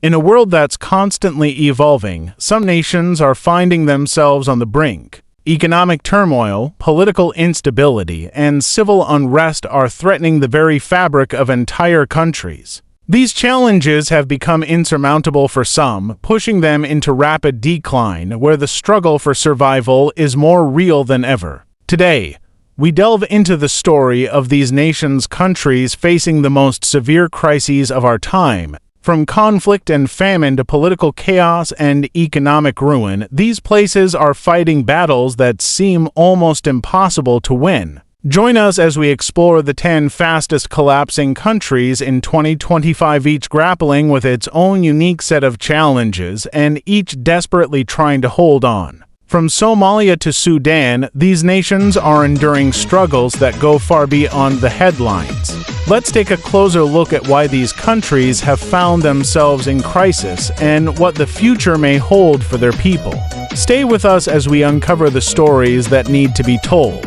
In a world that's constantly evolving, some nations are finding themselves on the brink. Economic turmoil, political instability, and civil unrest are threatening the very fabric of entire countries. These challenges have become insurmountable for some, pushing them into rapid decline, where the struggle for survival is more real than ever. Today, we delve into the story of these nations' countries facing the most severe crises of our time. From conflict and famine to political chaos and economic ruin, these places are fighting battles that seem almost impossible to win. Join us as we explore the 10 fastest collapsing countries in 2025, each grappling with its own unique set of challenges and each desperately trying to hold on. From Somalia to Sudan, these nations are enduring struggles that go far beyond the headlines. Let's take a closer look at why these countries have found themselves in crisis and what the future may hold for their people. Stay with us as we uncover the stories that need to be told.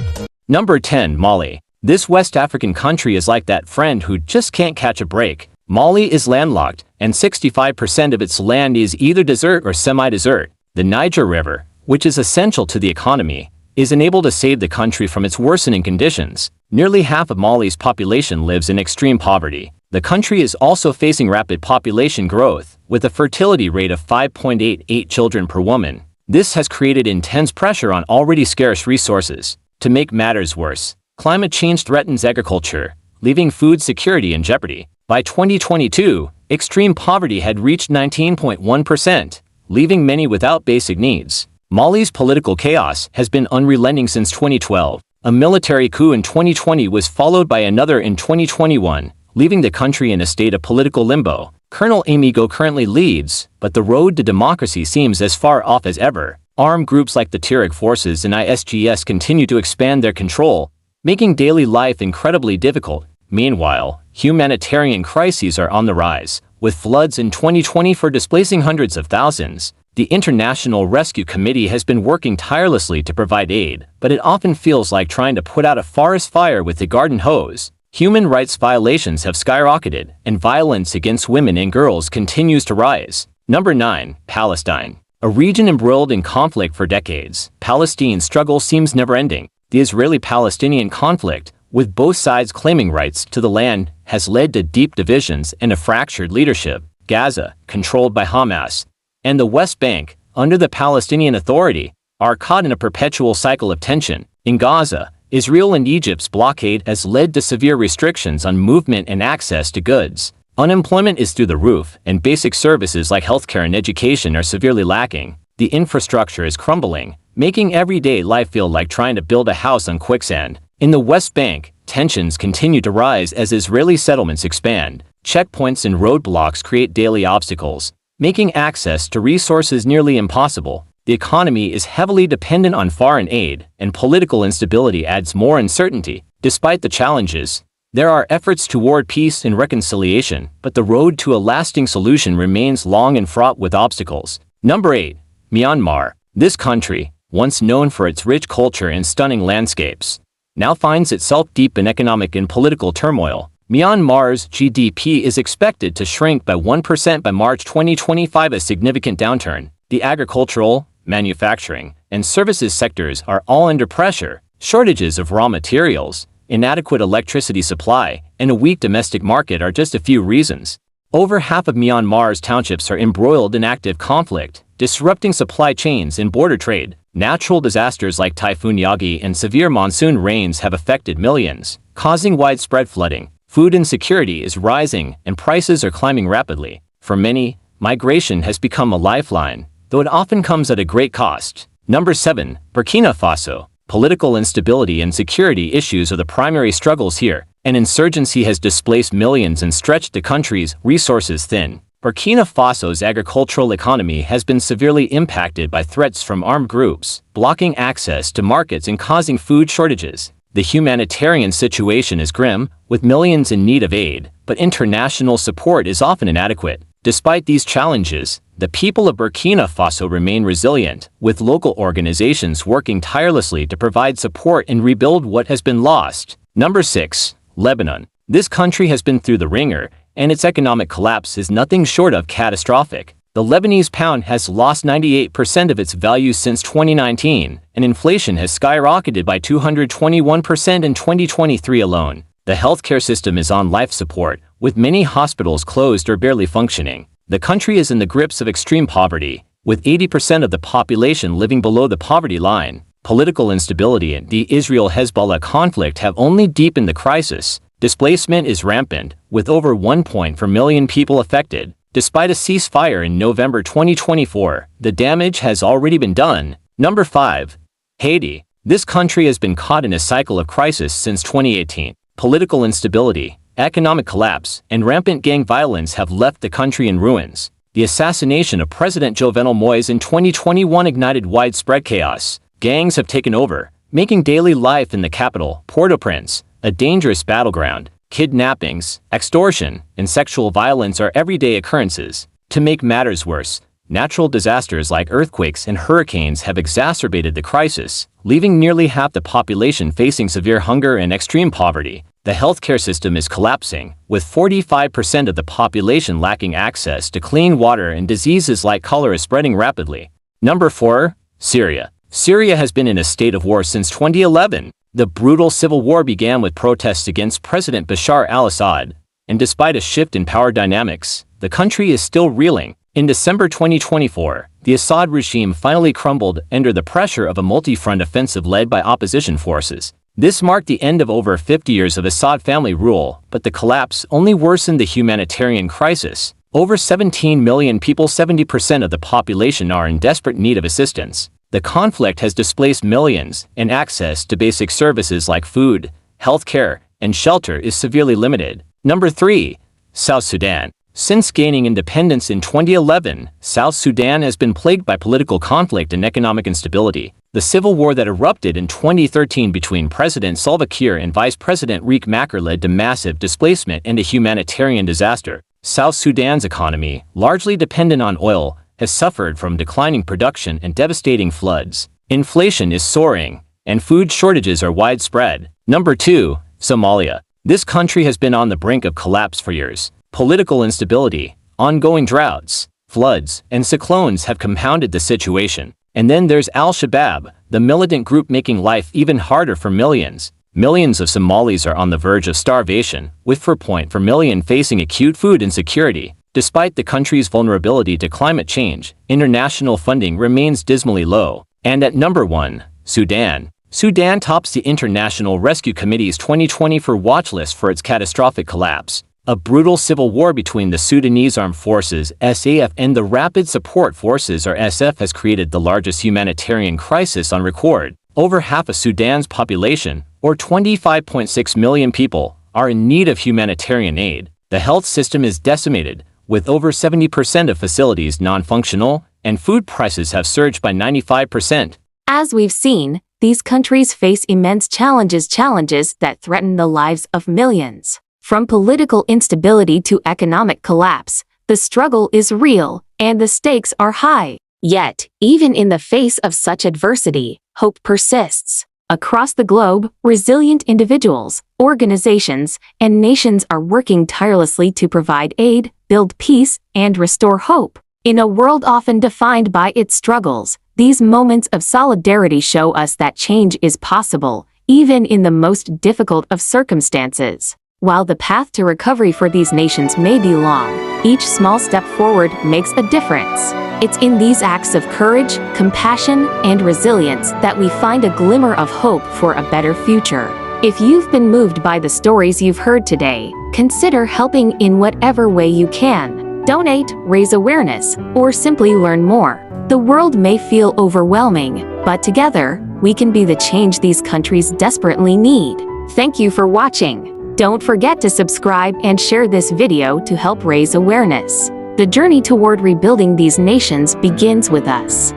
Number 10. Mali. This West African country is like that friend who just can't catch a break. Mali is landlocked, and 65% of its land is either desert or semi-desert. The Niger River, which is essential to the economy, is unable to save the country from its worsening conditions. Nearly half of Mali's population lives in extreme poverty. The country is also facing rapid population growth, with a fertility rate of 5.88 children per woman. This has created intense pressure on already scarce resources. To make matters worse, climate change threatens agriculture, leaving food security in jeopardy. By 2022, extreme poverty had reached 19.1%, leaving many without basic needs. Mali's political chaos has been unrelenting since 2012. A military coup in 2020 was followed by another in 2021, leaving the country in a state of political limbo. Colonel Amigo currently leads, but the road to democracy seems as far off as ever. Armed groups like the Tuareg forces and ISGS continue to expand their control, making daily life incredibly difficult. Meanwhile, humanitarian crises are on the rise, with floods in 2020 displacing hundreds of thousands. The International Rescue Committee has been working tirelessly to provide aid, but it often feels like trying to put out a forest fire with a garden hose. Human rights violations have skyrocketed, and violence against women and girls continues to rise. Number 9. Palestine. A region embroiled in conflict for decades, Palestine's struggle seems never-ending. The Israeli-Palestinian conflict, with both sides claiming rights to the land, has led to deep divisions and a fractured leadership. Gaza, controlled by Hamas, and the West Bank, under the Palestinian Authority, are caught in a perpetual cycle of tension. In Gaza, Israel and Egypt's blockade has led to severe restrictions on movement and access to goods. Unemployment is through the roof, and basic services like healthcare and education are severely lacking. The infrastructure is crumbling, making everyday life feel like trying to build a house on quicksand. In the West Bank, tensions continue to rise as Israeli settlements expand. Checkpoints and roadblocks create daily obstacles, making access to resources nearly impossible. The economy is heavily dependent on foreign aid, and political instability adds more uncertainty. Despite the challenges, there are efforts toward peace and reconciliation, but the road to a lasting solution remains long and fraught with obstacles. Number 8. Myanmar. This country, once known for its rich culture and stunning landscapes, now finds itself deep in economic and political turmoil. Myanmar's GDP is expected to shrink by 1% by March 2025, a significant downturn. The agricultural, manufacturing, and services sectors are all under pressure. Shortages of raw materials, inadequate electricity supply, and a weak domestic market are just a few reasons. Over half of Myanmar's townships are embroiled in active conflict, disrupting supply chains and border trade. Natural disasters like Typhoon Yagi and severe monsoon rains have affected millions, causing widespread flooding. Food insecurity is rising, and prices are climbing rapidly. For many, migration has become a lifeline, though it often comes at a great cost. Number 7. Burkina Faso. Political instability and security issues are the primary struggles here. An insurgency has displaced millions and stretched the country's resources thin. Burkina Faso's agricultural economy has been severely impacted by threats from armed groups, blocking access to markets and causing food shortages. The humanitarian situation is grim, with millions in need of aid, but international support is often inadequate. Despite these challenges, the people of Burkina Faso remain resilient, with local organizations working tirelessly to provide support and rebuild what has been lost. Number 6. Lebanon. This country has been through the ringer, and its economic collapse is nothing short of catastrophic. The Lebanese pound has lost 98% of its value since 2019, and inflation has skyrocketed by 221% in 2023 alone. The healthcare system is on life support, with many hospitals closed or barely functioning. The country is in the grips of extreme poverty, with 80% of the population living below the poverty line. Political instability and the Israel-Hezbollah conflict have only deepened the crisis. Displacement is rampant, with over 1.4 million people affected. Despite a ceasefire in November 2024, the damage has already been done. Number 5. Haiti. This country has been caught in a cycle of crisis since 2018. Political instability, economic collapse, and rampant gang violence have left the country in ruins. The assassination of President Jovenel Moïse in 2021 ignited widespread chaos. Gangs have taken over, making daily life in the capital, Port-au-Prince, a dangerous battleground. Kidnappings, extortion, and sexual violence are everyday occurrences. To make matters worse, natural disasters like earthquakes and hurricanes have exacerbated the crisis, leaving nearly half the population facing severe hunger and extreme poverty. The healthcare system is collapsing, with 45% of the population lacking access to clean water and diseases like cholera spreading rapidly. Number 4. Syria. Syria has been in a state of war since 2011. The brutal civil war began with protests against President Bashar al-Assad, and despite a shift in power dynamics, the country is still reeling. In December 2024, the Assad regime finally crumbled under the pressure of a multi-front offensive led by opposition forces. This marked the end of over 50 years of Assad family rule, but the collapse only worsened the humanitarian crisis. Over 17 million people, 70% of the population, are in desperate need of assistance. The conflict has displaced millions, and access to basic services like food, healthcare, and shelter is severely limited. Number 3. South Sudan. Since gaining independence in 2011, South Sudan has been plagued by political conflict and economic instability. The civil war that erupted in 2013 between President Salva Kiir and Vice President Riek Machar led to massive displacement and a humanitarian disaster. South Sudan's economy, largely dependent on oil, has suffered from declining production and devastating floods. Inflation is soaring, and food shortages are widespread. Number 2. Somalia. This country has been on the brink of collapse for years. Political instability, ongoing droughts, floods, and cyclones have compounded the situation. And then there's Al-Shabaab, the militant group making life even harder for millions. Millions of Somalis are on the verge of starvation, with 4.4 million facing acute food insecurity. Despite the country's vulnerability to climate change, international funding remains dismally low. And at number 1, Sudan. Sudan tops the International Rescue Committee's 2024 watch list for its catastrophic collapse. A brutal civil war between the Sudanese Armed Forces (SAF) and the Rapid Support Forces or SF has created the largest humanitarian crisis on record. Over half of Sudan's population, or 25.6 million people, are in need of humanitarian aid. The health system is decimated, with over 70% of facilities non-functional, and food prices have surged by 95%. As we've seen, these countries face immense challenges that threaten the lives of millions. From political instability to economic collapse, the struggle is real, and the stakes are high. Yet, even in the face of such adversity, hope persists. Across the globe, resilient individuals, organizations, and nations are working tirelessly to provide aid, build peace, and restore hope. In a world often defined by its struggles, these moments of solidarity show us that change is possible, even in the most difficult of circumstances. While the path to recovery for these nations may be long, each small step forward makes a difference. It's in these acts of courage, compassion, and resilience that we find a glimmer of hope for a better future. If you've been moved by the stories you've heard today, consider helping in whatever way you can. Donate, raise awareness, or simply learn more. The world may feel overwhelming, but together, we can be the change these countries desperately need. Thank you for watching. Don't forget to subscribe and share this video to help raise awareness. The journey toward rebuilding these nations begins with us.